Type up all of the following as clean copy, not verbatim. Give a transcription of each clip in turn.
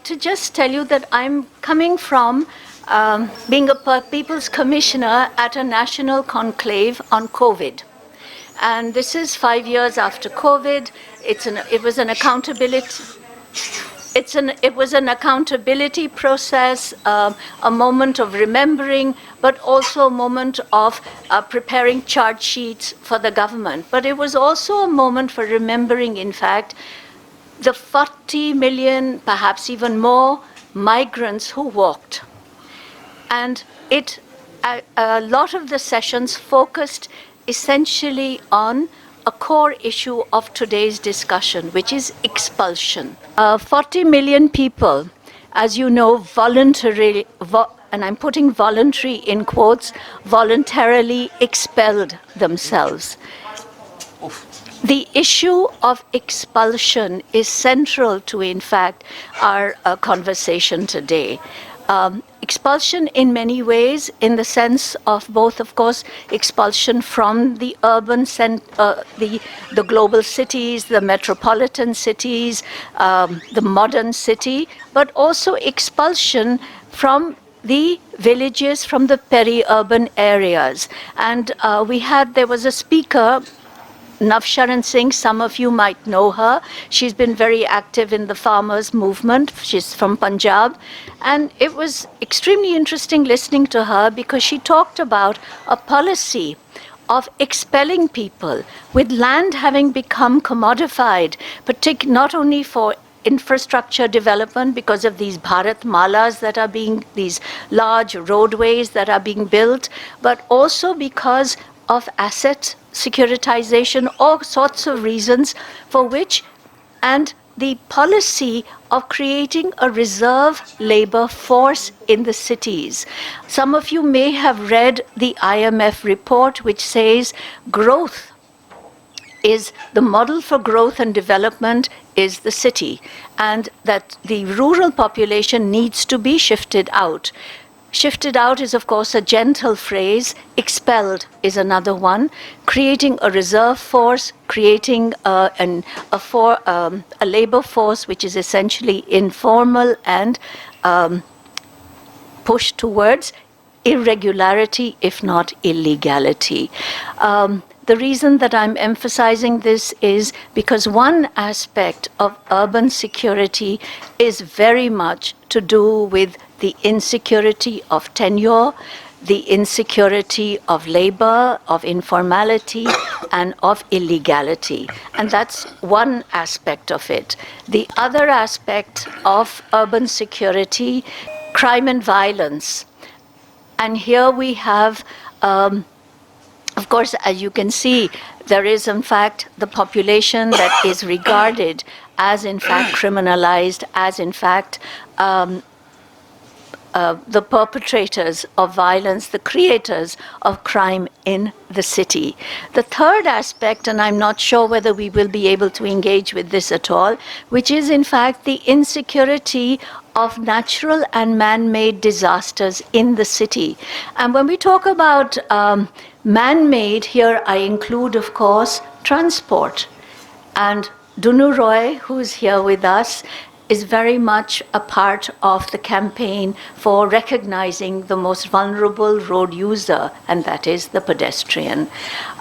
To just tell you that I'm coming from being a People's Commissioner at a national conclave on COVID. And this is 5 years after COVID. It was an accountability. It was an accountability process, a moment of remembering, but also a moment of preparing charge sheets for the government. But it was also a moment for remembering, in fact, the 40 million, perhaps even more, migrants who walked. And a lot of the sessions focused essentially on a core issue of today's discussion, which is expulsion. 40 million people, as you know, voluntarily, and I'm putting voluntary in quotes, voluntarily expelled themselves. The issue of expulsion is central to, in fact, our conversation today. Expulsion in many ways, in the sense of both, of course, expulsion from the urban, the global cities, the metropolitan cities, the modern city, but also expulsion from the villages, from the peri-urban areas. And there was a speaker, Navsharan Singh, some of you might know her. She's been very active in the farmers' movement. She's from Punjab. And it was extremely interesting listening to her because she talked about a policy of expelling people, with land having become commodified, not only for infrastructure development because of these Bharat Malas that are these large roadways that are being built, but also because of asset securitization, all sorts of reasons for which, and the policy of creating a reserve labor force in the cities. Some of you may have read the IMF report, which says growth is the model for growth and development is the city, and that the rural population needs to be shifted out. Shifted out is, of course, a gentle phrase. Expelled is another one. Creating a reserve force, creating a labor force which is essentially informal and pushed towards irregularity, if not illegality. The reason that I'm emphasizing this is because one aspect of urban security is very much to do with the insecurity of tenure, the insecurity of labor, of informality, and of illegality. And that's one aspect of it. The other aspect of urban security, crime and violence. And here we have, of course, as you can see, there is, in fact, the population that is regarded as, in fact, criminalized, as, in fact, the perpetrators of violence, the creators of crime in the city. The third aspect, and I'm not sure whether we will be able to engage with this at all, which is, in fact, the insecurity of natural and man-made disasters in the city. And when we talk about man-made, here I include, of course, transport. And Dunu Roy, who is here with us, is very much a part of the campaign for recognizing the most vulnerable road user, and that is the pedestrian.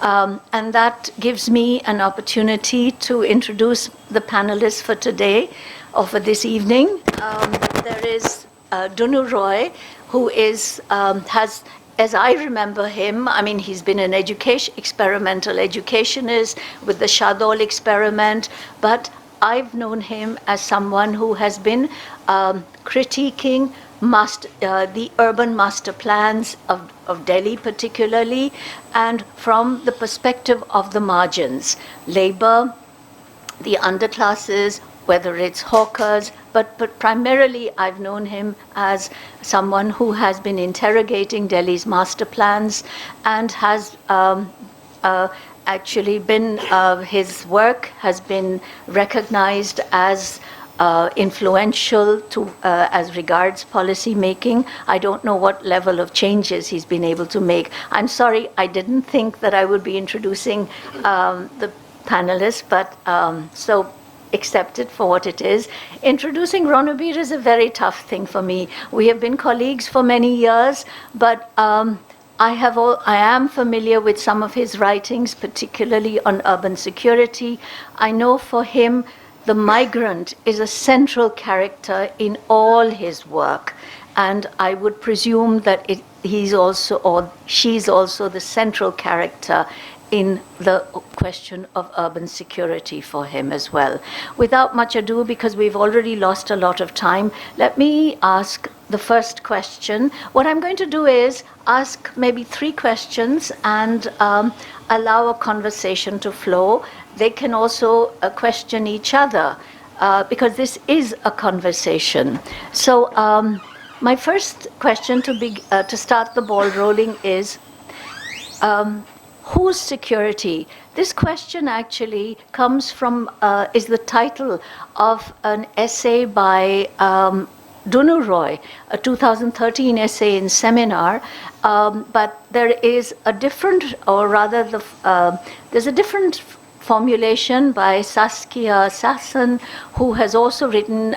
And that gives me an opportunity to introduce the panelists for today, or for this evening. There is Dunu Roy, who has, as I remember him, I mean, he's been an experimental educationist with the Shadol experiment, but I've known him as someone who has been critiquing the urban master plans of Delhi particularly, and from the perspective of the margins, labor, the underclasses, whether it's hawkers, but primarily I've known him as someone who has been interrogating Delhi's master plans and has actually been, his work has been recognized as influential as regards policy making. I don't know what level of changes he's been able to make. I'm sorry, I didn't think that I would be introducing the panelists, but so accept it for what it is. Introducing Ranabir is a very tough thing for me. We have been colleagues for many years, but I am familiar with some of his writings, particularly on urban security. I know for him, the migrant is a central character in all his work. And I would presume that he's also, or she's also the central character in the question of urban security for him as well. Without much ado, because we've already lost a lot of time, let me ask the first question. What I'm going to do is ask maybe 3 questions and allow a conversation to flow. They can also question each other because this is a conversation. So my first question to start the ball rolling is, whose security? This question actually comes from, is the title of an essay by Dunu, a 2013 essay in Seminar, but there is a different, or rather there's a different formulation by Saskia Sassen, who has also written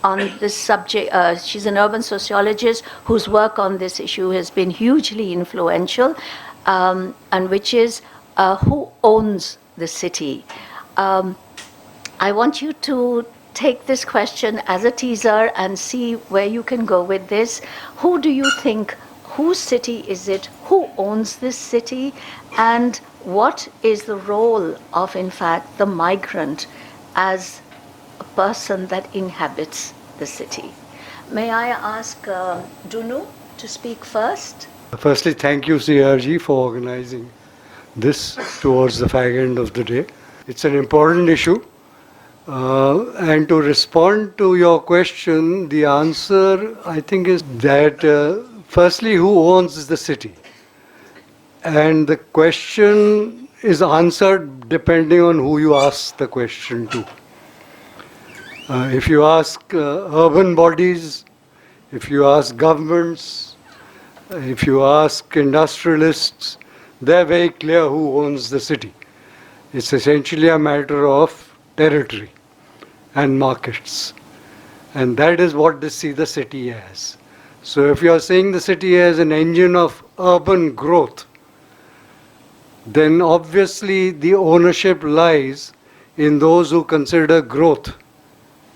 on this subject. She's an urban sociologist whose work on this issue has been hugely influential, and which is who owns the city? I want you to take this question as a teaser and see where you can go with this. Who do you think, whose city is it? Who owns this city? And what is the role of, in fact, the migrant as a person that inhabits the city? May I ask Dunu to speak first? Firstly, thank you, CRG, for organizing this towards the fag end of the day. It's an important issue. And to respond to your question, the answer, I think, is that firstly, who owns the city? And the question is answered depending on who you ask the question to. If you ask urban bodies, if you ask governments, if you ask industrialists, they're very clear who owns the city. It's essentially a matter of territory and markets. And that is what they see the city as. So if you're seeing the city as an engine of urban growth, then obviously the ownership lies in those who consider growth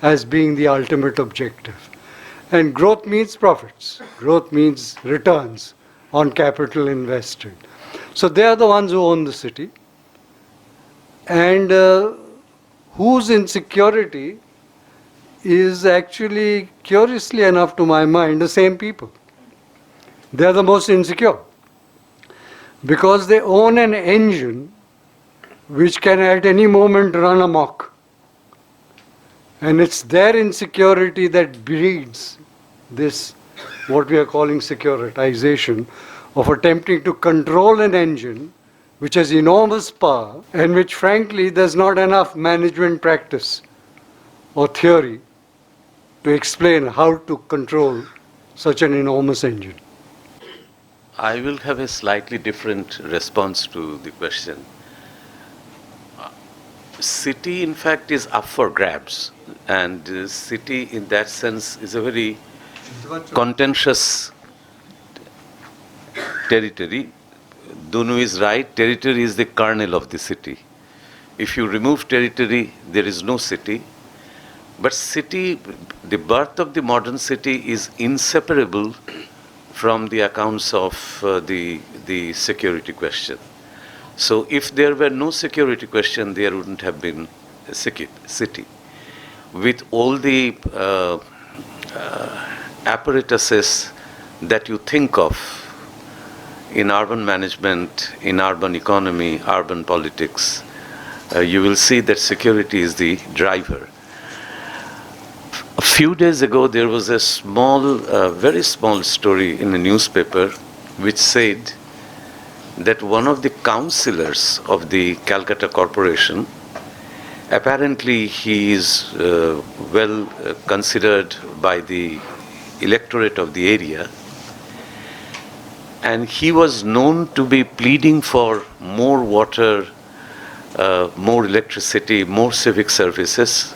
as being the ultimate objective. And growth means profits. Growth means returns on capital invested. So they are the ones who own the city. And whose insecurity is actually, curiously enough to my mind, the same people. They are the most insecure because they own an engine which can at any moment run amok. And it's their insecurity that breeds this, what we are calling securitization, of attempting to control an engine which has enormous power and which, frankly, there's not enough management practice or theory to explain how to control such an enormous engine. I will have a slightly different response to the question. City, in fact, is up for grabs, and city, in that sense, is a very contentious territory. Dunu is right, territory is the kernel of the city. If you remove territory, there is no city. But city, the birth of the modern city is inseparable from the accounts of the security question. So if there were no security question, there wouldn't have been a city. With all the apparatuses that you think of in urban management, in urban economy, urban politics, you will see that security is the driver. A few days ago, there was a small, very small story in a newspaper which said that one of the councillors of the Calcutta Corporation, apparently he is well considered by the electorate of the area, and he was known to be pleading for more water more electricity, more civic services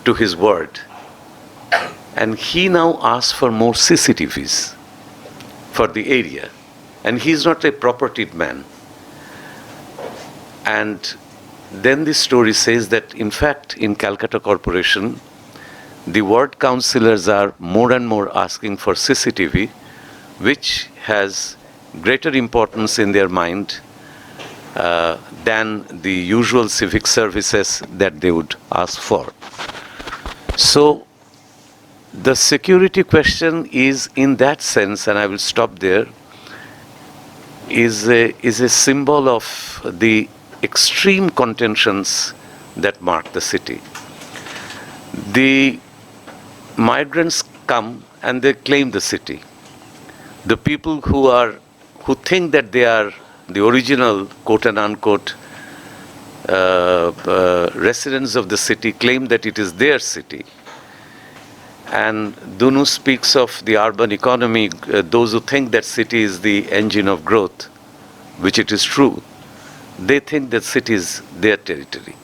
to his word. And he now asks for more CCTVs for the area. And he's not a propertied man. And then the story says that, in fact, in Calcutta Corporation, the ward councillors are more and more asking for CCTV, which has greater importance in their mind than the usual civic services that they would ask for. So the security question is, in that sense, and I will stop there, is a symbol of the extreme contentions that mark the city. The migrants come and they claim the city. The people who think that they are the original, quote and unquote, residents of the city claim that it is their city. And Dunu speaks of the urban economy, those who think that city is the engine of growth, which it is true. They think that city is their territory.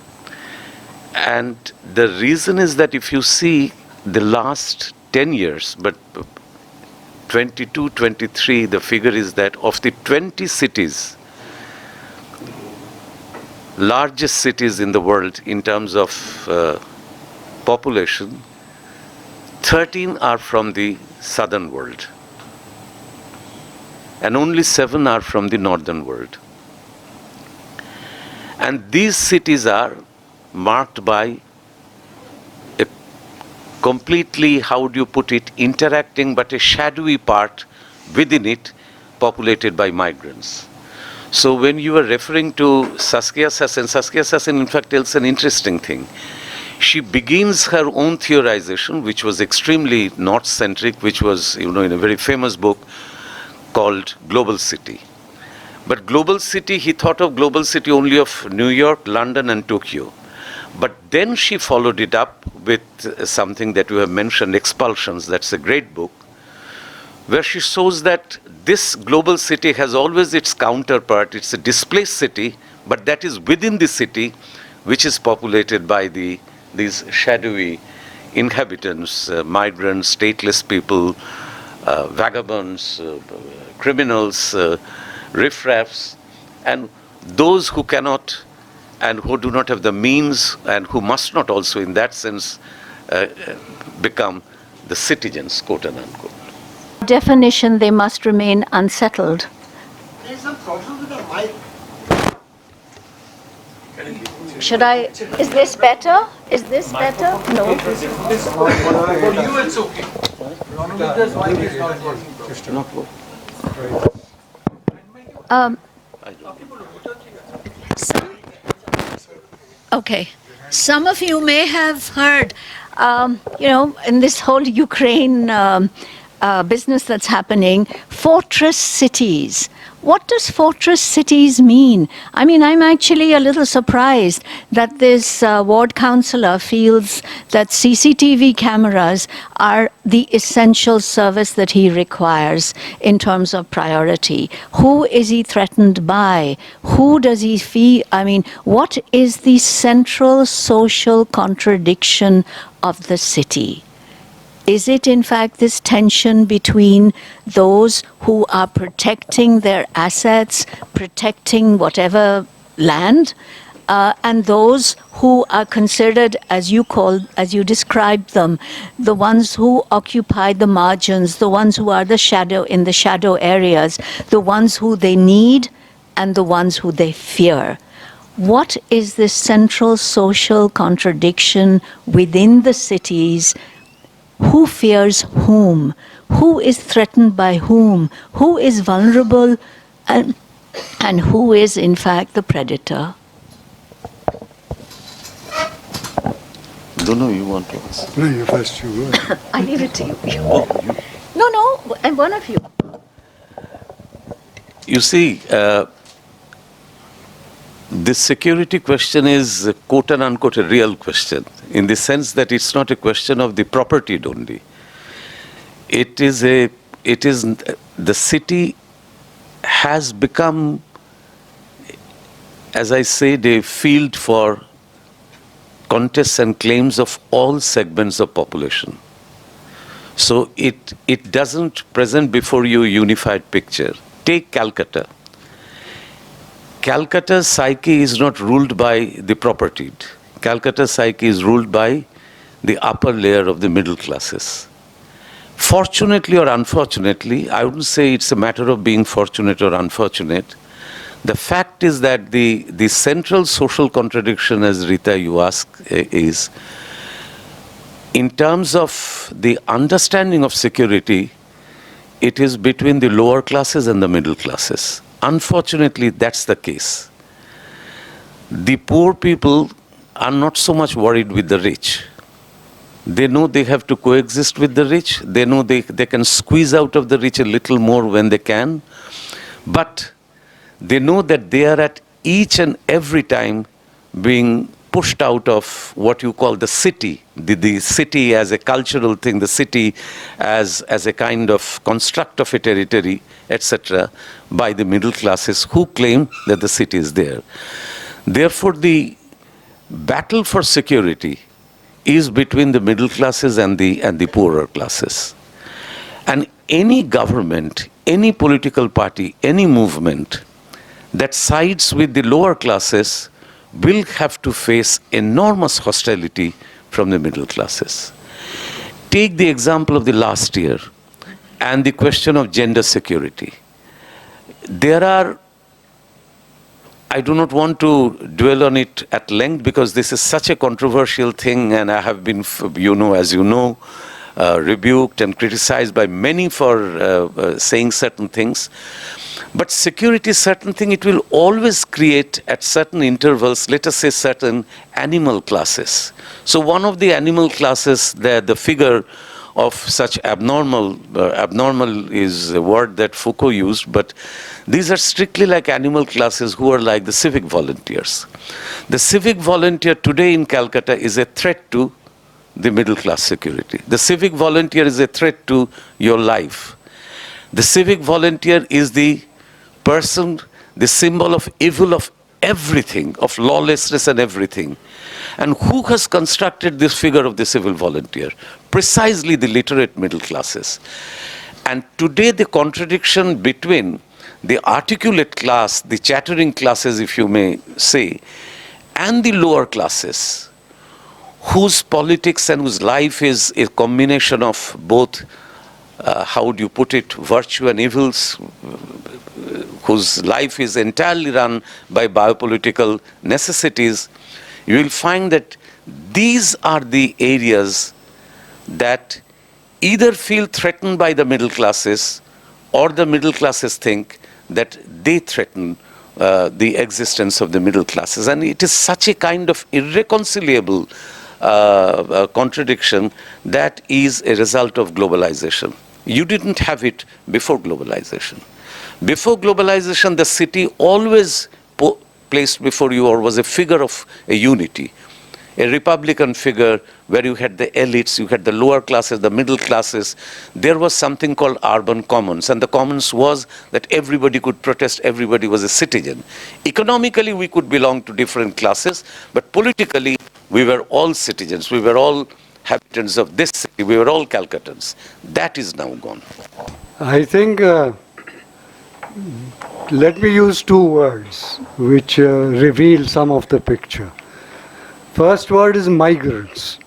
And the reason is that if you see the last 10 years, but 22, 23, the figure is that of the 20 cities, largest cities in the world in terms of population, 13 are from the southern world. And only 7 are from the northern world. And these cities are marked by a completely, how do you put it, interacting but a shadowy part within it populated by migrants. So when you were referring to Saskia Sassen in fact tells an interesting thing. She begins her own theorization, which was extremely North-centric, which was, in a very famous book called Global City. But Global City, he thought of Global City only of New York, London, and Tokyo. But then she followed it up with something that you have mentioned, Expulsions. That's a great book, where she shows that this global city has always its counterpart. It's a displaced city, but that is within the city, which is populated by these shadowy inhabitants, migrants, stateless people, vagabonds, criminals, riffraffs, and those who cannot and who do not have the means and who must not also in that sense become the citizens, quote and unquote. Definition, they must remain unsettled. There's some problem with the mic. Should I, is this better? Is this better? No. For you it's okay. Ranabir's mic is not working. Okay. Some of you may have heard, in this whole Ukraine business that's happening, fortress cities. What does fortress cities mean? I mean, I'm actually a little surprised that this ward councillor feels that CCTV cameras are the essential service that he requires in terms of priority. Who is he threatened by? Who does he feel? I mean, what is the central social contradiction of the city? Is it, in fact, this tension between those who are protecting their assets, protecting whatever land, and those who are considered, as you described them, the ones who occupy the margins, the ones who are in the shadow areas, the ones who they need, and the ones who they fear? What is this central social contradiction within the cities? Who fears whom? Who is threatened by whom? Who is vulnerable and who is in fact the predator? Dunu, you want to ask? No, you first, you go. I leave it to you. Oh, you. No, and one of you. You see, this security question is, quote and unquote, a real question, in the sense that it's not a question of the property only. It is the city has become as I said, a field for contests and claims of all segments of population. So it doesn't present before you a unified picture. Take Calcutta. Calcutta's psyche is not ruled by the propertied. Calcutta's psyche is ruled by the upper layer of the middle classes. Fortunately or unfortunately, I wouldn't say it's a matter of being fortunate or unfortunate. The fact is that the central social contradiction, as Rita you ask, is in terms of the understanding of security, it is between the lower classes and the middle classes. Unfortunately, that's the case. The poor people are not so much worried with the rich. They know they have to coexist with the rich. They know they can squeeze out of the rich a little more when they can. But they know that they are at each and every time being pushed out of what you call the city, the city as a cultural thing, the city as a kind of construct of a territory, etc., by the middle classes who claim that the city is there. Therefore, the battle for security is between the middle classes and the poorer classes. And any government, any political party, any movement that sides with the lower classes will have to face enormous hostility from the middle classes. Take the example of the last year and the question of gender security. There are, I do not want to dwell on it at length because this is such a controversial thing, and I have been, as you know, rebuked and criticized by many for saying certain things. But security is certain thing, it will always create at certain intervals, let us say certain animal classes. So one of the animal classes, the figure of such abnormal is a word that Foucault used, but these are strictly like animal classes who are like the civic volunteers. The civic volunteer today in Calcutta is a threat to the middle class security. The civic volunteer is a threat to your life. The civic volunteer is the person, the symbol of evil of everything, of lawlessness and everything. And who has constructed this figure of the civil volunteer? Precisely the literate middle classes. And today the contradiction between the articulate class, the chattering classes, if you may say, and the lower classes, whose politics and whose life is a combination of both, how would you put it, virtue and evils, whose life is entirely run by biopolitical necessities, you will find that these are the areas that either feel threatened by the middle classes or the middle classes think that they threaten the existence of the middle classes. And it is such a kind of irreconcilable contradiction that is a result of globalization. You didn't have it before globalization. Before globalization, the city always placed before you or was a figure of a unity, a republican figure where you had the elites, you had the lower classes, the middle classes. There was something called urban commons, and the commons was that everybody could protest, everybody was a citizen. Economically, we could belong to different classes, but politically, we were all citizens, we were all inhabitants of this city, we were all Calcuttans. That is now gone. I think, let me use two words which reveal some of the picture. First word is migrants.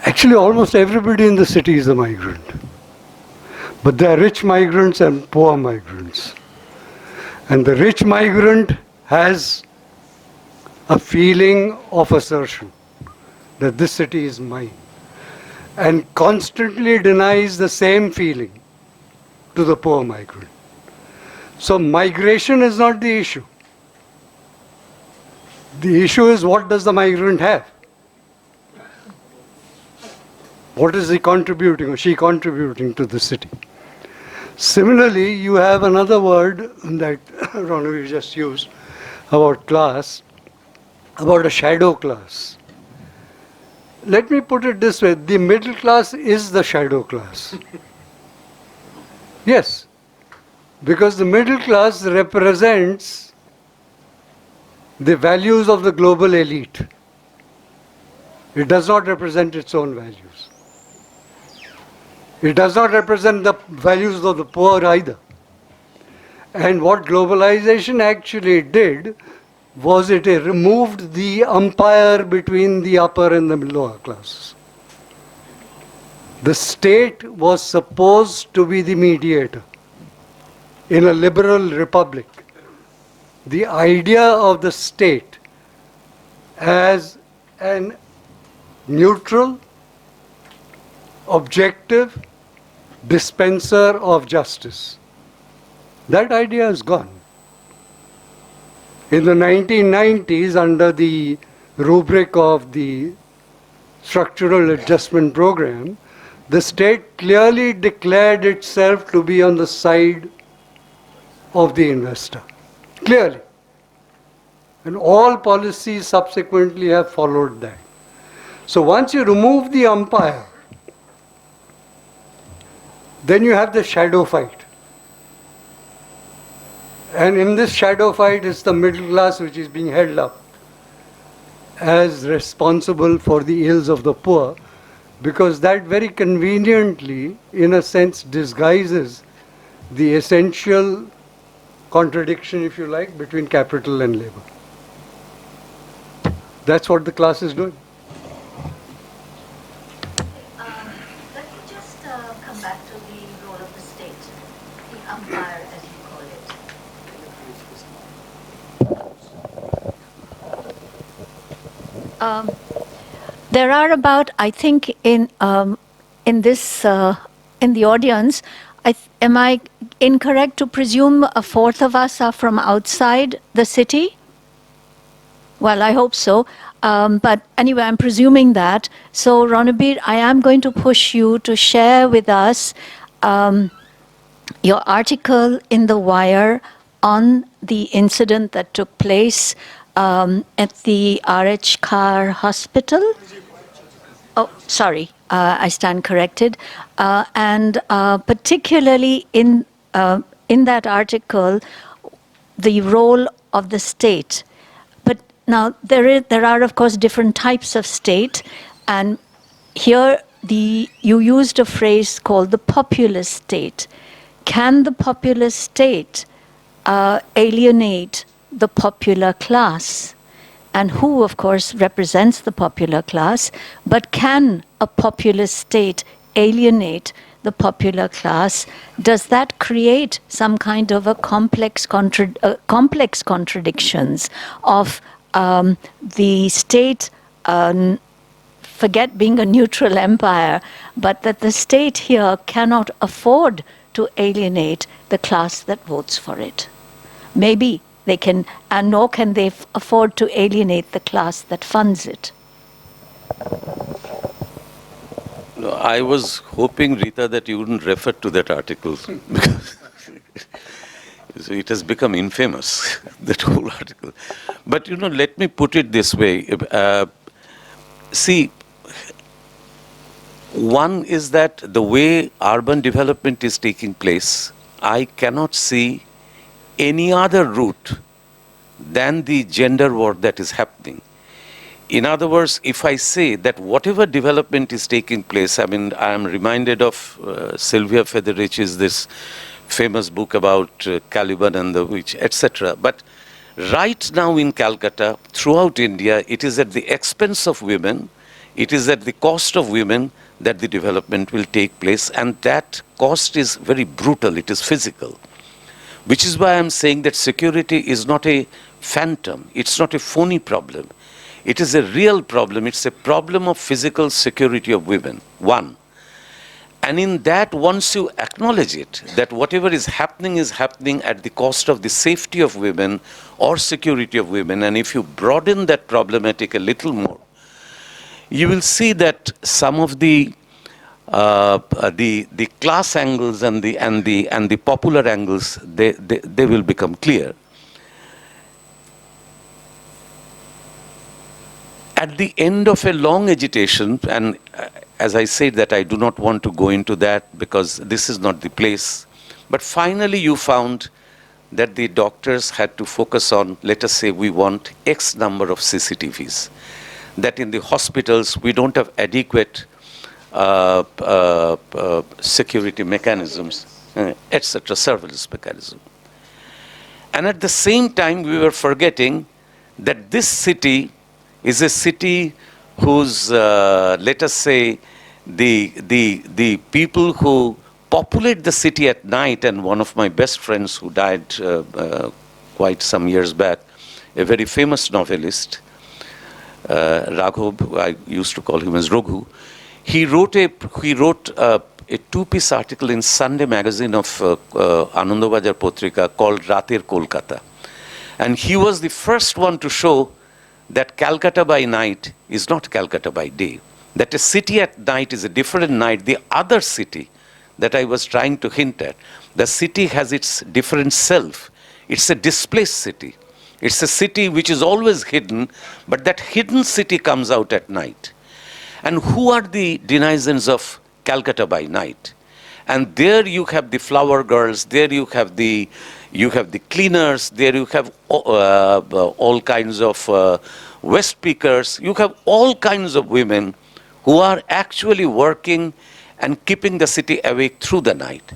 Actually, almost everybody in the city is a migrant. But there are rich migrants and poor migrants. And the rich migrant has a feeling of assertion that this city is mine, and constantly denies the same feeling to the poor migrant. So migration is not the issue. The issue is, what does the migrant have? What is he contributing or she contributing to the city? Similarly, you have another word that Ranabir just used about class, about a shadow class. Let me put it this way, the middle class is the shadow class. Yes, because the middle class represents the values of the global elite. It does not represent its own values. It does not represent the values of the poor either. And what globalization actually did was it removed the umpire between the upper and the lower classes. The state was supposed to be the mediator. In a liberal republic, the idea of the state as an neutral, objective dispenser of justice, that idea is gone. In the 1990s, under the rubric of the structural adjustment program, the state clearly declared itself to be on the side of the investor. Clearly. And all policies subsequently have followed that. So once you remove the umpire, then you have the shadow fight. And in this shadow fight is the middle class which is being held up as responsible for the ills of the poor, because that very conveniently, in a sense, disguises the essential contradiction, if you like, between capital and labor. That's what the class is doing. Let me just come back to the role of the state, the umpire, as you call it. There are about, I think, in this in the audience, am I incorrect to presume a fourth of us are from outside the city? Well, I hope so. But anyway, I'm presuming that. So, Ranabir, I am going to push you to share with us your article in The Wire on the incident that took place at the RH Kar Hospital. Oh, sorry, I stand corrected. And particularly in that article, the role of the state. But now there are of course different types of state, and here you used a phrase called the populist state. Can the populist state alienate the popular class? And who, of course, represents the popular class, but can a populist state alienate the popular class? Does that create some kind of a complex contradictions of the state, forget being a neutral empire, but that the state here cannot afford to alienate the class that votes for it? Maybe they can, and nor can they afford to alienate the class that funds it. No, I was hoping, Rita, that you wouldn't refer to that article because it has become infamous, that whole article. But, let me put it this way. See, one is that the way urban development is taking place, I cannot see any other route than the gender war that is happening. In other words, if I say that whatever development is taking place, I mean, I am reminded of Sylvia Federich's this famous book about Caliban and the witch, etc. But right now in Calcutta, throughout India, it is at the expense of women, it is at the cost of women that the development will take place, and that cost is very brutal, it is physical. Which is why I'm saying that security is not a phantom, it's not a phony problem. It is a real problem, it's a problem of physical security of women, one. And in that, once you acknowledge it, that whatever is happening at the cost of the safety of women or security of women, and if you broaden that problematic a little more, you will see that some of the class angles and the popular angles, they will become clear. At the end of a long agitation, and as I said that I do not want to go into that because this is not the place, but finally you found that the doctors had to focus on, let us say we want X number of CCTVs, that in the hospitals we don't have adequate security mechanisms, etc., surveillance mechanism. And at the same time, we were forgetting that this city is a city whose, let us say, the people who populate the city at night, and one of my best friends who died quite some years back, a very famous novelist, Raghav, I used to call him as Raghu, he wrote a two-piece article in Sunday magazine of Anandabajar Potrika called Rater Kolkata. And he was the first one to show that Calcutta by night is not Calcutta by day. That a city at night is a different night. The other city that I was trying to hint at, the city has its different self. It's a displaced city. It's a city which is always hidden, but that hidden city comes out at night. And who are the denizens of Calcutta by night? And there you have the flower girls, there you have the cleaners, there you have all kinds of West Peakers, you have all kinds of women who are actually working and keeping the city awake through the night.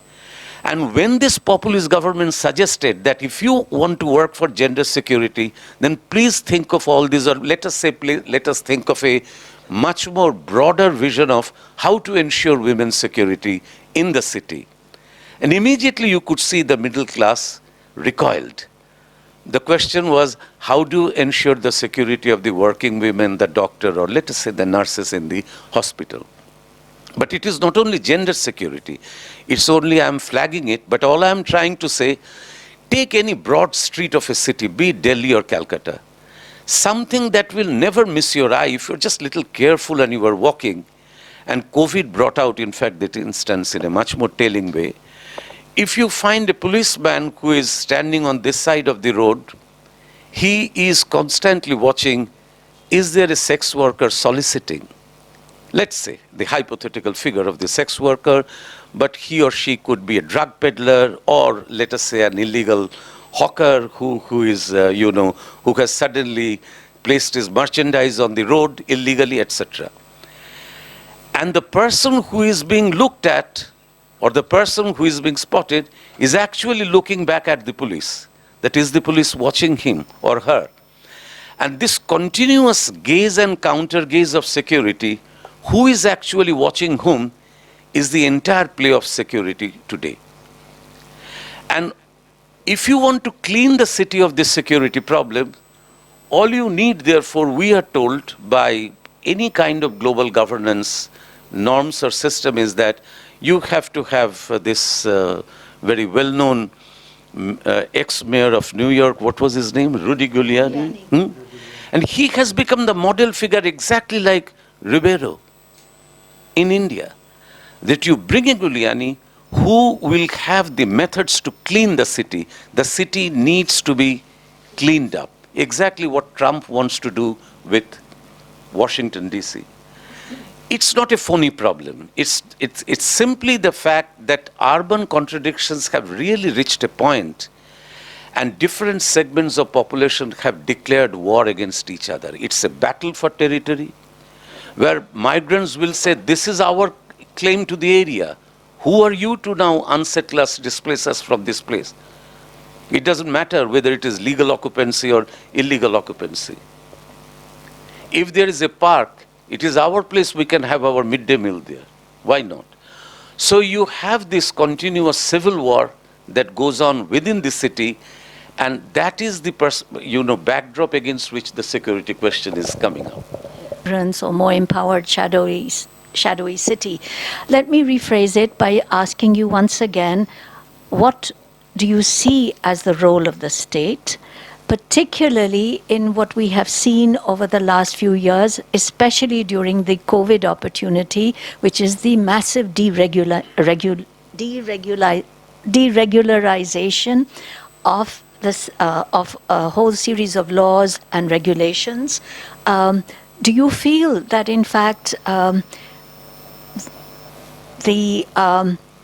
And when this populist government suggested that if you want to work for gender security, then please think of all these, or let us think of a much more broader vision of how to ensure women's security in the city. And immediately you could see the middle class recoiled. The question was, how do you ensure the security of the working women, the doctor, or let us say the nurses in the hospital? But it is not only gender security. It's only, I'm flagging it, but all I'm trying to say, take any broad street of a city, be it Delhi or Calcutta, something that will never miss your eye if you're just a little careful and you are walking. And COVID brought out, in fact, that instance in a much more telling way. If you find a policeman who is standing on this side of the road, he is constantly watching, is there a sex worker soliciting? Let's say, the hypothetical figure of the sex worker, but he or she could be a drug peddler, or let us say an illegal hawker who is, who has suddenly placed his merchandise on the road illegally, etc. And the person who is being looked at, or the person who is being spotted, is actually looking back at the police. That is, the police watching him or her. And this continuous gaze and counter gaze of security, who is actually watching whom, is the entire play of security today. And if you want to clean the city of this security problem, all you need, therefore, we are told by any kind of global governance norms or system, is that you have to have this very well-known ex-mayor of New York, what was his name? Rudy Giuliani. And he has become the model figure exactly like Ribeiro in India. That you bring a Giuliani who will have the methods to clean the city. The city needs to be cleaned up. Exactly what Trump wants to do with Washington, D.C. It's not a phony problem. It's simply the fact that urban contradictions have really reached a point, and different segments of population have declared war against each other. It's a battle for territory, where migrants will say, this is our claim to the area. Who are you to now unsettle us, displace us from this place? It doesn't matter whether it is legal occupancy or illegal occupancy. If there is a park, it is our place, we can have our midday meal there. Why not? So you have this continuous civil war that goes on within the city, and that is the backdrop against which the security question is coming up. Or more empowered shadowy city. Let me rephrase it by asking you once again, what do you see as the role of the state, particularly in what we have seen over the last few years, especially during the COVID opportunity, which is the massive deregularization of this of a whole series of laws and regulations? Do you feel that, in fact, the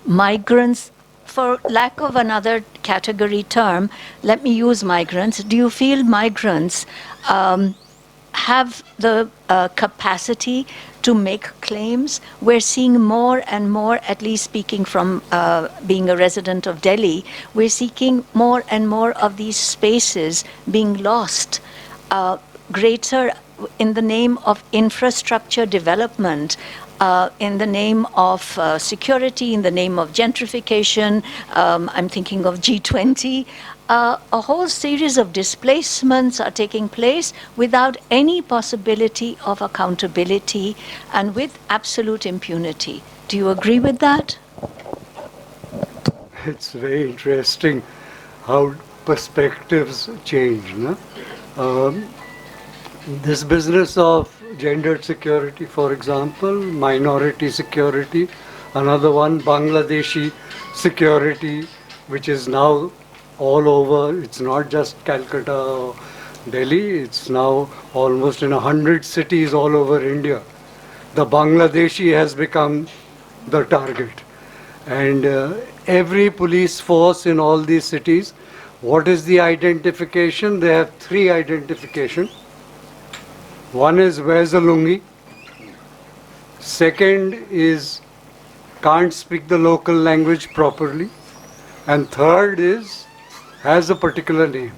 migrants, for lack of another category term, let me use migrants. Do you feel migrants have the capacity to make claims? We're seeing more and more, at least speaking from being a resident of Delhi, we're seeing more and more of these spaces being lost, greater in the name of infrastructure development, in the name of security, in the name of gentrification. I'm thinking of G20. A whole series of displacements are taking place without any possibility of accountability and with absolute impunity. Do you agree with that? It's very interesting how perspectives change. No? This business of gendered security, for example, minority security, another one, Bangladeshi security, which is now all over. It's not just Calcutta or Delhi, it's now almost in 100 cities all over India. The Bangladeshi has become the target. And every police force in all these cities, what is the identification? They have three identifications. One is wears a lungi. Second is can't speak the local language properly. And third is has a particular name.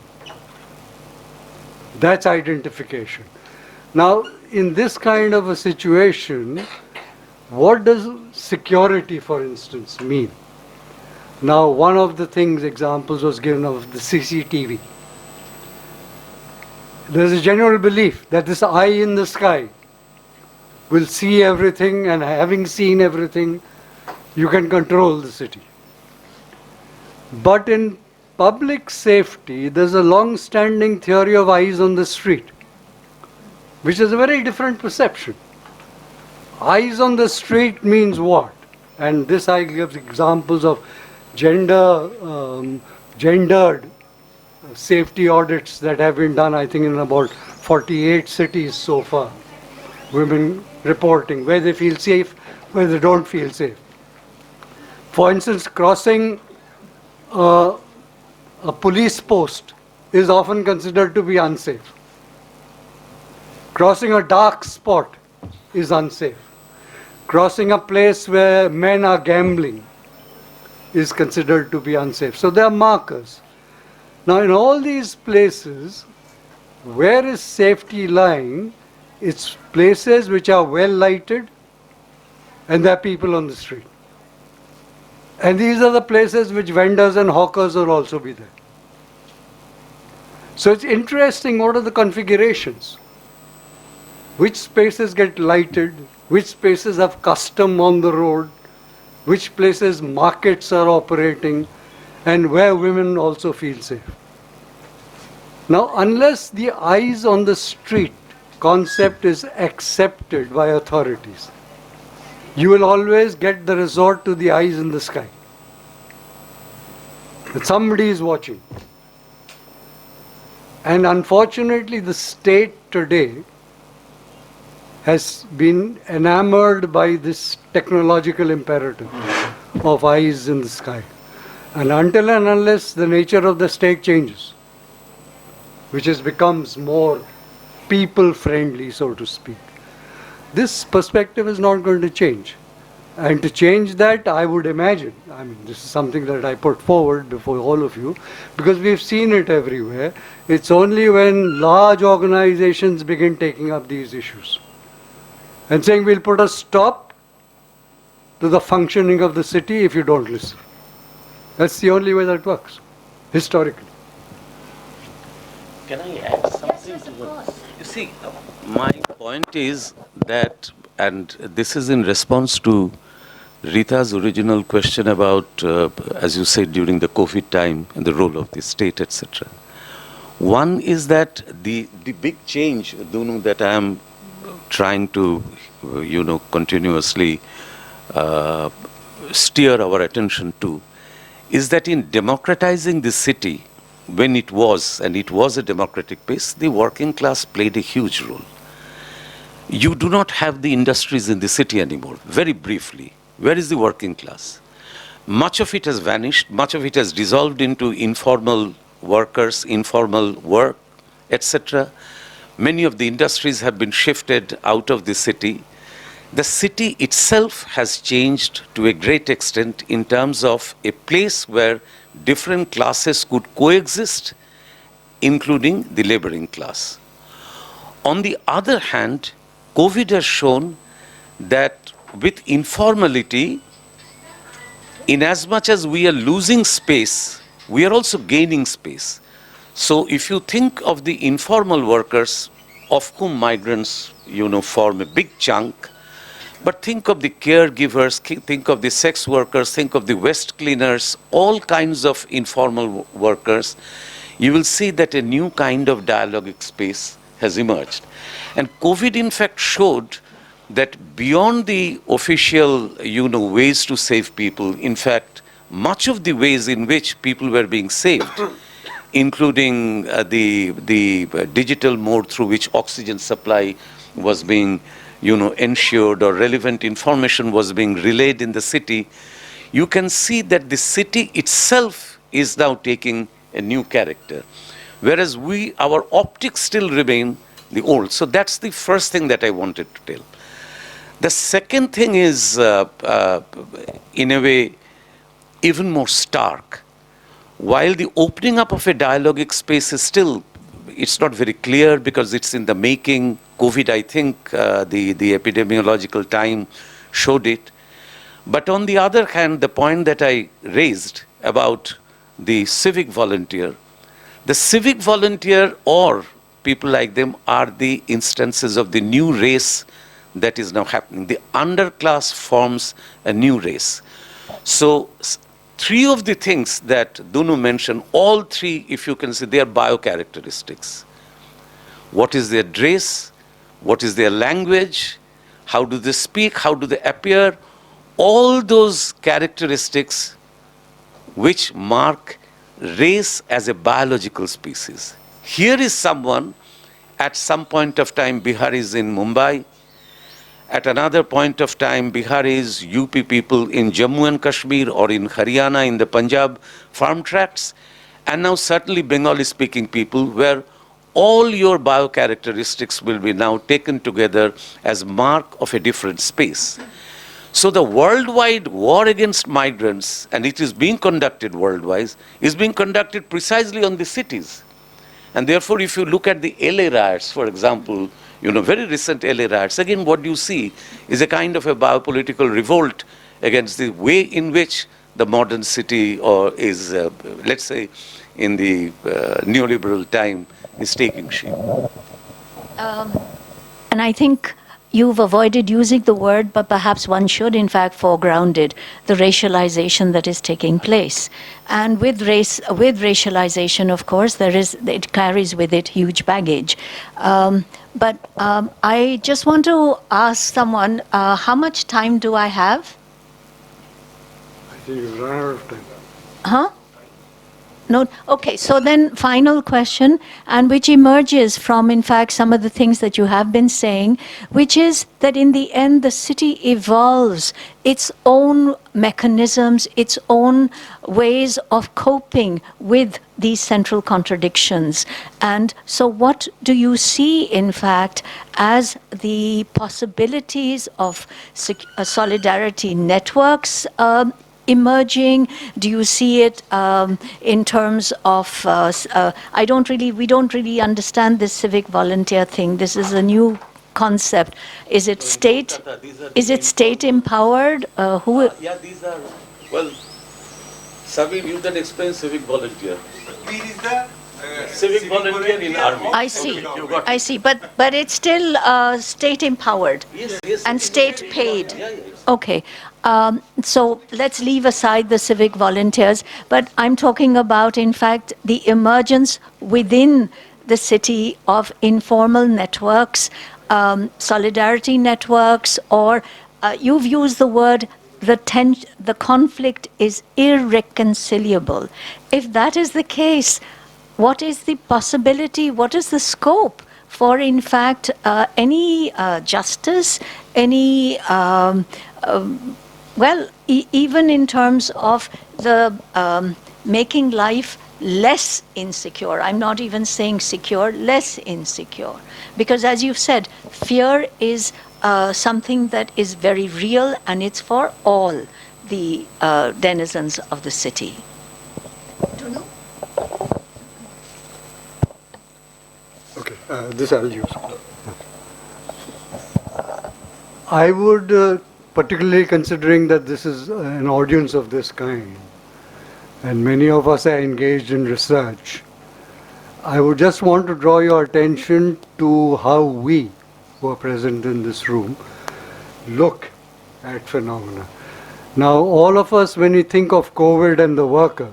That's identification. Now, in this kind of a situation, what does security, for instance, mean? Now, one of the things, examples was given of the CCTV. There's a general belief that this eye in the sky will see everything, and having seen everything, you can control the city. But in public safety, there's a long-standing theory of eyes on the street, which is a very different perception. Eyes on the street means what? And this I give examples of gendered safety audits that have been done, I think, in about 48 cities so far. Women reporting where they feel safe, where they don't feel safe. For instance, crossing a police post is often considered to be unsafe. Crossing a dark spot is unsafe. Crossing a place where men are gambling is considered to be unsafe. So there are markers. Now, in all these places, where is safety lying? It's places which are well lighted and there are people on the street. And these are the places which vendors and hawkers will also be there. So it's interesting, what are the configurations? Which spaces get lighted? Which spaces have custom on the road? Which places markets are operating? And where women also feel safe. Now, unless the eyes on the street concept is accepted by authorities, you will always get the resort to the eyes in the sky. That somebody is watching. And unfortunately, the state today has been enamored by this technological imperative of eyes in the sky. And until and unless the nature of the state changes, which becomes more people-friendly, so to speak, this perspective is not going to change. And to change that, I would imagine, I mean, this is something that I put forward before all of you, because we've seen it everywhere. It's only when large organizations begin taking up these issues and saying, we'll put a stop to the functioning of the city if you don't listen. That's the only way that works, historically. Can I add something to what? You see, my point is that, and this is in response to Rita's original question about, as you said, during the COVID time and the role of the state, etc. One is that the big change, Dunu, that I am trying to, continuously steer our attention to, is that in democratizing the city, when it was, and it was a democratic pace, the working class played a huge role. You do not have the industries in the city anymore. Very briefly, where is the working class? much of it has vanished, much of it has dissolved into informal workers, informal work, etc. Many of the industries have been shifted out of the city. The city itself has changed to a great extent in terms of a place where different classes could coexist, including the laboring class. On the other hand, COVID has shown that with informality, in as much as we are losing space, we are also gaining space. So if you think of the informal workers, of whom migrants, form a big chunk, but think of the caregivers, think of the sex workers, think of the waste cleaners, all kinds of informal workers, you will see that a new kind of dialogic space has emerged. And COVID, in fact, showed that beyond the official, ways to save people, in fact, much of the ways in which people were being saved, including the digital mode through which oxygen supply was being, ensured, or relevant information was being relayed in the city, you can see that the city itself is now taking a new character, whereas our optics still remain the old. So that's the first thing that I wanted to tell. The second thing is, in a way, even more stark. While the opening up of a dialogic space is still, it's not very clear because it's in the making. COVID, I think, the epidemiological time showed it. But on the other hand, the point that I raised about the civic volunteer or people like them are the instances of the new race that is now happening. The underclass forms a new race. So three of the things that Dunu mentioned, all three, if you can see, they are biocharacteristics. What is their dress? What is their language? How do they speak? How do they appear? All those characteristics which mark race as a biological species. Here is someone, at some point of time, Bihar is in Mumbai. At another point of time, Biharis, UP people in Jammu and Kashmir or in Haryana, in the Punjab farm tracts, and now certainly Bengali-speaking people, where all your biocharacteristics will be now taken together as mark of a different space. So the worldwide war against migrants, and it is being conducted worldwide, is being conducted precisely on the cities. And therefore, if you look at the LA riots, for example, very recent LA riots, again, what you see is a kind of a biopolitical revolt against the way in which the modern city is, let's say, in the neoliberal time, is taking shape. And I think you've avoided using the word, but perhaps one should, in fact, foreground it, the racialization that is taking place. And with racialization, of course, it carries with it huge baggage. But I just want to ask someone, how much time do I have? I think you've run out of time. Huh? No. Okay, so then final question, and which emerges from, in fact, some of the things that you have been saying, which is that in the end, the city evolves its own mechanisms, its own ways of coping with these central contradictions. And so what do you see, in fact, as the possibilities of solidarity networks emerging? Do you see it in terms of, we don't really understand this civic volunteer thing. This is a new concept. Is it state empowered? Yeah, these are, well, Sabir, you can explain civic volunteer. Civic volunteer in army. I see. But it's still state empowered. Yes. And state paid. Yeah. Okay. So let's leave aside the civic volunteers, but I'm talking about, in fact, the emergence within the city of informal networks, solidarity networks, or you've used the word, the conflict is irreconcilable. If that is the case, what is the possibility, what is the scope for, in fact, any justice, any Well, even in terms of the making life less insecure, I'm not even saying secure, less insecure. Because as you've said, fear is something that is very real and it's for all the denizens of the city. Dunu? Okay, this I'll use. I would, particularly considering that this is an audience of this kind, and many of us are engaged in research, I would just want to draw your attention to how we, who are present in this room, look at phenomena. Now, all of us, when we think of COVID and the worker,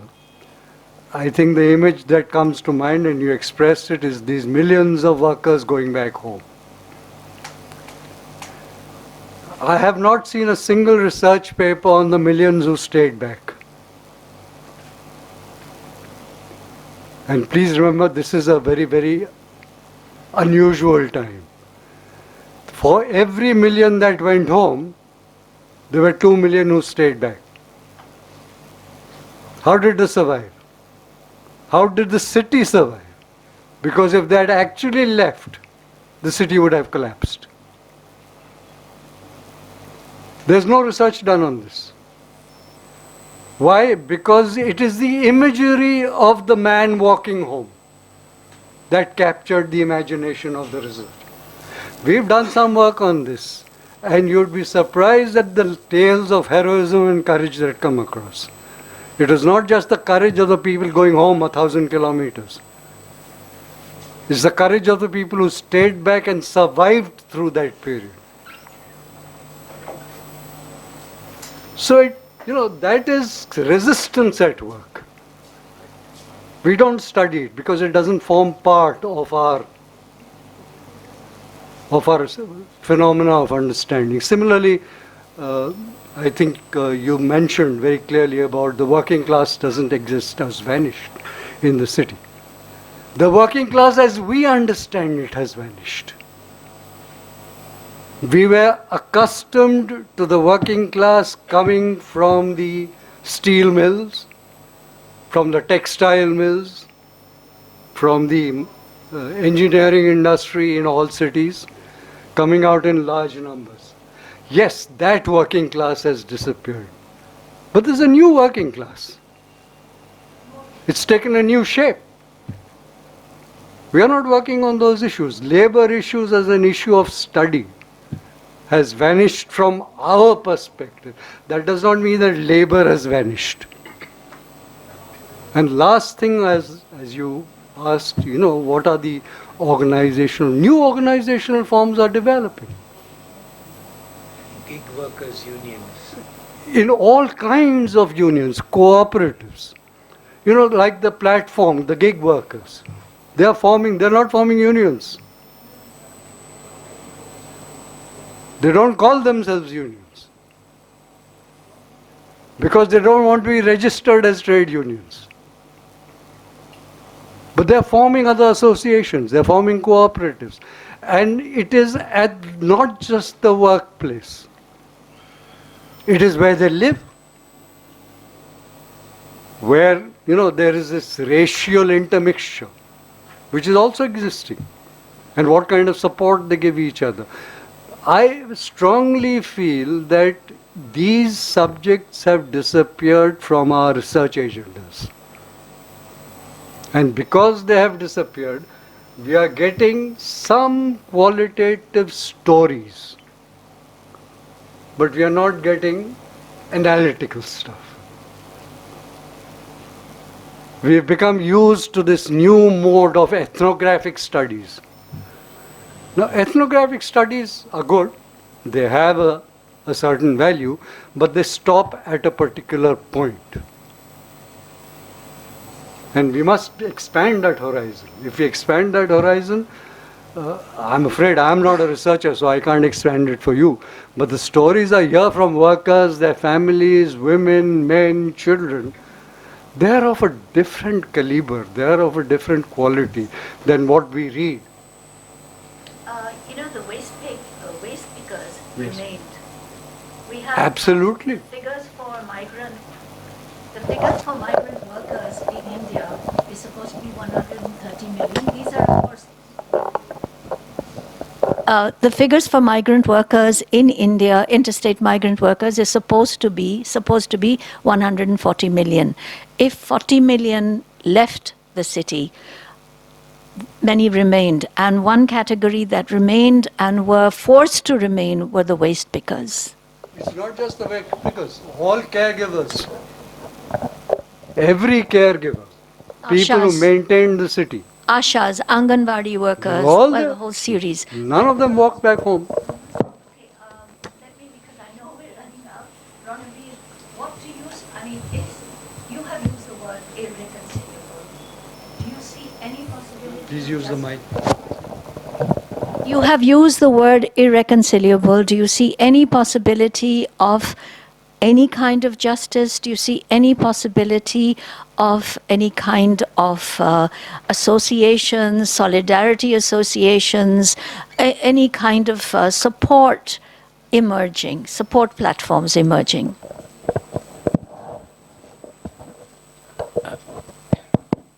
I think the image that comes to mind, and you expressed it, is these millions of workers going back home. I have not seen a single research paper on the millions who stayed back. And please remember, this is a very, very unusual time. For every million that went home, there were 2 million who stayed back. How did they survive? How did the city survive? Because if they had actually left, the city would have collapsed. There's no research done on this. Why? Because it is the imagery of the man walking home that captured the imagination of the research. We've done some work on this, and you'd be surprised at the tales of heroism and courage that come across. It is not just the courage of the people going home 1,000 kilometers. It's the courage of the people who stayed back and survived through that period. So, that is resistance at work. We don't study it because it doesn't form part of our phenomena of understanding. Similarly, I think you mentioned very clearly about the working class doesn't exist, has vanished in the city. The working class as we understand it has vanished. We were accustomed to the working class coming from the steel mills, from the textile mills, from the engineering industry in all cities, coming out in large numbers. Yes, that working class has disappeared. But there's a new working class. It's taken a new shape. We are not working on those issues. Labor issues as an issue of study has vanished from our perspective. That does not mean that labor has vanished. And last thing, as you asked, what are the new organizational forms are developing? Gig workers unions. In all kinds of unions, cooperatives. Like the platform, the gig workers. They're not forming unions. They don't call themselves unions because they don't want to be registered as trade unions. But they're forming other associations, they're forming cooperatives. And it is at not just the workplace, it is where they live, where there is this racial intermixture, which is also existing, and what kind of support they give each other. I strongly feel that these subjects have disappeared from our research agendas. And because they have disappeared, we are getting some qualitative stories, but we are not getting analytical stuff. We have become used to this new mode of ethnographic studies. Now, ethnographic studies are good. They have a certain value, but they stop at a particular point. And we must expand that horizon. If we expand that horizon, I'm afraid I'm not a researcher, so I can't expand it for you. But the stories I hear from workers, their families, women, men, children, they are of a different caliber, they are of a different quality than what we read. The waste pickers Yes. remained. We have Absolutely. figures for migrant. The figures for migrant workers in India is supposed to be 130 million. These are, of course, the figures for migrant workers in India, interstate migrant workers, is supposed to be 140 million. If 40 million left the city, many remained, and one category that remained and were forced to remain were the waste pickers. It's not just the pickers, all caregivers. Every caregiver. People who Ashas. maintain the city. Ashas, Anganwadi workers, All well, the- the whole series. None of them walked back home. Okay, let me, because I know we're running out. Ranabir, what do you, I mean, you have used the word irreconcilable. Do you see any possibility? Please use the mic. You have used the word irreconcilable. Do you see any possibility of any kind of justice? Do you see any possibility of any kind of associations, solidarity associations, any kind of support emerging, support platforms emerging?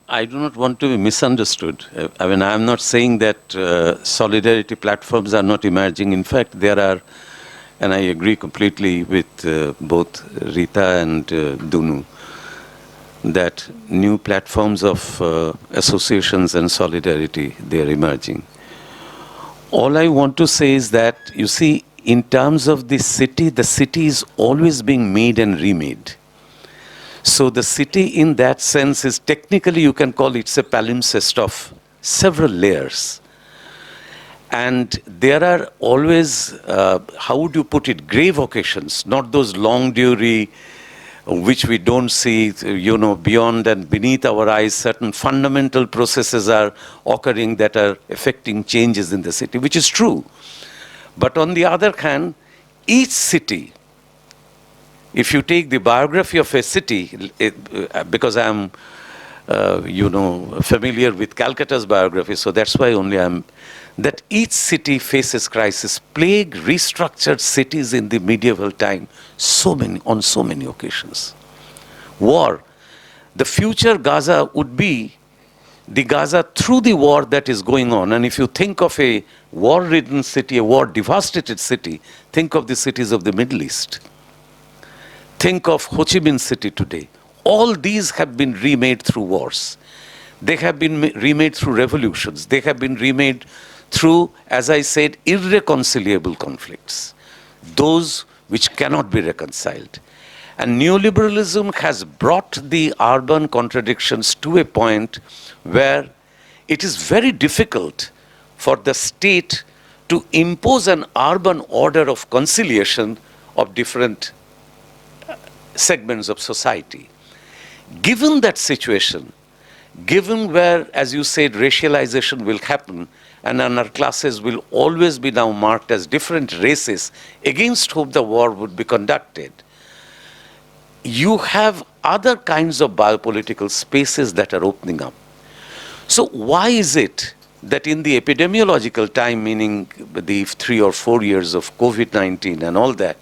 I do not want to be misunderstood. I mean, I'm not saying that solidarity platforms are not emerging. In fact, there are, and I agree completely with both Rita and Dunu, that new platforms of associations and solidarity, they are emerging. All I want to say is that, you see, in terms of the city is always being made and remade. So the city in that sense is technically, you can call it a palimpsest of several layers. And there are always, how would you put it, grave occasions, not those long durée, which we don't see, beyond and beneath our eyes. Certain fundamental processes are occurring that are affecting changes in the city, which is true. But on the other hand, each city, if you take the biography of a city, because I'm, familiar with Calcutta's biography, so that's why only that each city faces crisis. Plague restructured cities in the medieval time, on so many occasions. War. The future Gaza would be the Gaza through the war that is going on. And if you think of a war-ridden city, a war-devastated city, think of the cities of the Middle East. Think of Ho Chi Minh City today. All these have been remade through wars. They have been remade through revolutions. They have been remade through, as I said, irreconcilable conflicts. Those which cannot be reconciled. And neoliberalism has brought the urban contradictions to a point where it is very difficult for the state to impose an urban order of conciliation of different segments of society. Given that situation, given where, as you said, racialization will happen, and our classes will always be now marked as different races against whom the war would be conducted, you have other kinds of biopolitical spaces that are opening up. So why is it that in the epidemiological time, meaning the 3 or 4 years of COVID-19 and all that,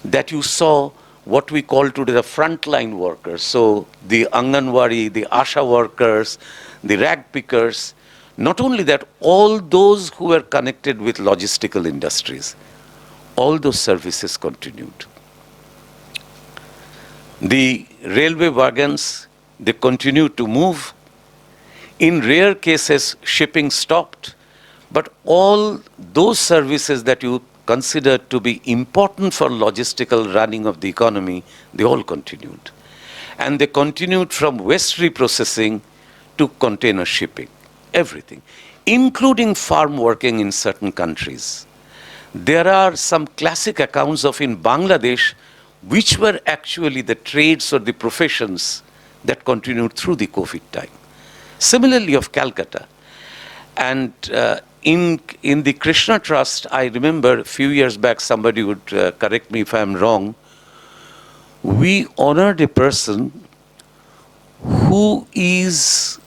that you saw what we call today the frontline workers, so the Anganwadi, the Asha workers, the rag pickers, not only that, all those who were connected with logistical industries, all those services continued. The railway wagons, they continued to move. In rare cases, shipping stopped, but all those services that you consider to be important for logistical running of the economy, they all continued. And they continued from waste reprocessing to container shipping, everything, including farm working in certain countries. There are some classic accounts of in Bangladesh, which were actually the trades or the professions that continued through the COVID time. Similarly of Calcutta. And in the Krishna Trust, I remember a few years back, somebody would correct me if I'm wrong, we honored a person who is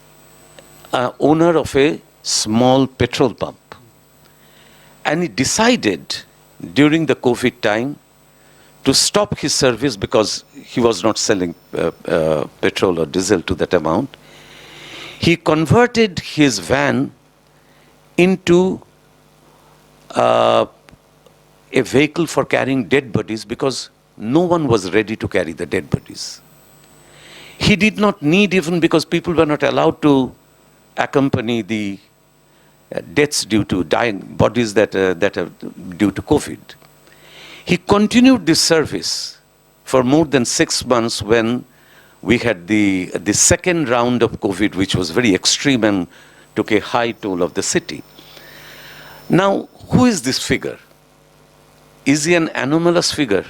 owner of a small petrol pump. And he decided during the COVID time to stop his service because he was not selling petrol or diesel to that amount. He converted his van into a vehicle for carrying dead bodies because no one was ready to carry the dead bodies. He did not need, even because people were not allowed to accompany the deaths due to dying bodies that are due to COVID. He continued this service for more than 6 months when we had the second round of COVID, which was very extreme and took a high toll of the city. Now, who is this figure? Is he an anomalous figure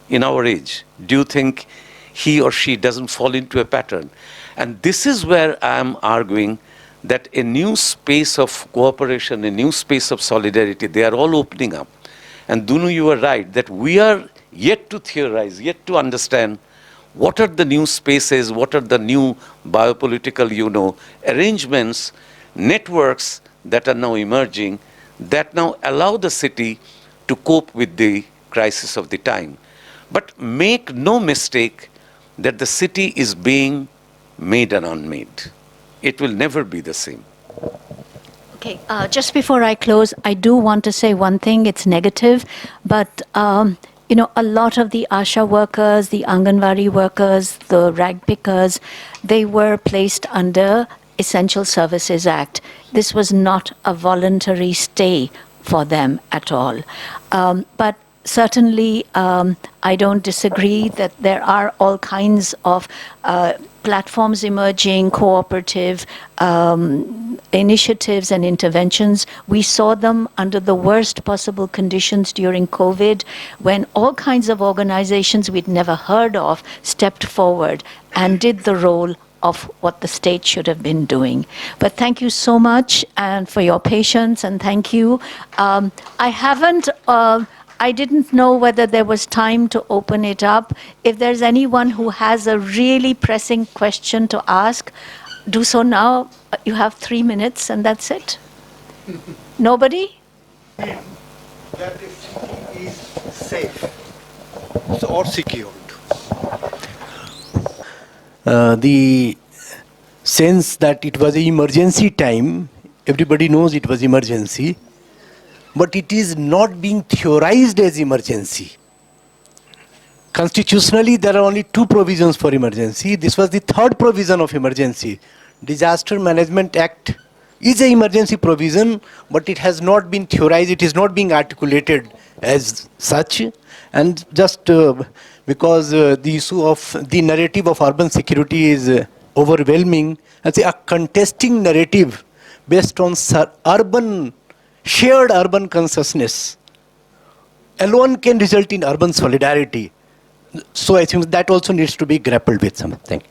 in our age? Do you think he or she doesn't fall into a pattern? And this is where I am arguing that a new space of cooperation, a new space of solidarity, they are all opening up. And Dunu, you are right, that we are yet to theorize, yet to understand what are the new spaces, what are the new biopolitical, arrangements, networks that are now emerging, that now allow the city to cope with the crisis of the time. But make no mistake that the city is being made and unmade. It will never be the same. Okay, just before I close, I do want to say one thing. It's negative, but a lot of the ASHA workers, the Anganwadi workers, the rag pickers, they were placed under Essential Services Act. This was not a voluntary stay for them at all. But certainly, I don't disagree that there are all kinds of platforms emerging, cooperative initiatives and interventions. We saw them under the worst possible conditions during COVID, when all kinds of organizations we'd never heard of stepped forward and did the role of what the state should have been doing. But thank you so much and for your patience, and thank you. I didn't know whether there was time to open it up. If there's anyone who has a really pressing question to ask, do so now. You have 3 minutes and that's it. Nobody? That the city is safe or secured. The sense that it was an emergency time, everybody knows it was emergency, but it is not being theorized as emergency. Constitutionally, there are only 2 provisions for emergency. This was the 3rd provision of emergency. Disaster Management Act is an emergency provision, but it has not been theorized, it is not being articulated as such. And just because the issue of the narrative of urban security is overwhelming, and say a contesting narrative based on shared urban consciousness alone can result in urban solidarity. So I think that also needs to be grappled with something.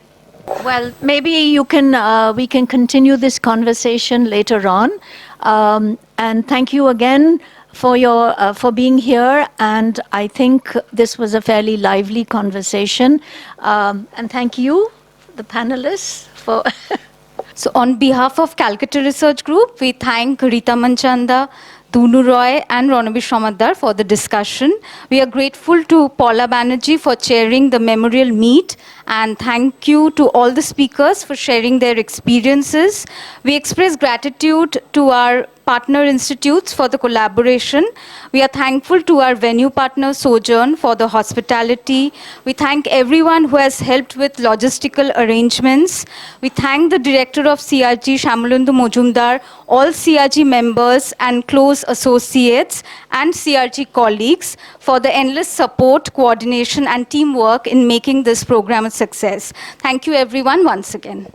Well, maybe we can continue this conversation later on. And thank you again for being here. And I think this was a fairly lively conversation. And thank you, the panelists, for. So on behalf of Calcutta Research Group, we thank Rita Manchanda, Dunu Roy and Ranabir Samaddar for the discussion. We are grateful to Paula Banerjee for chairing the memorial meet, and thank you to all the speakers for sharing their experiences. We express gratitude to our partner institutes for the collaboration. We are thankful to our venue partner Sojourn for the hospitality. We thank everyone who has helped with logistical arrangements. We thank the director of CRG, Shyamalendra Majumdar, all CRG members and close associates and CRG colleagues for the endless support, coordination and teamwork in making this program a success. Thank you everyone once again.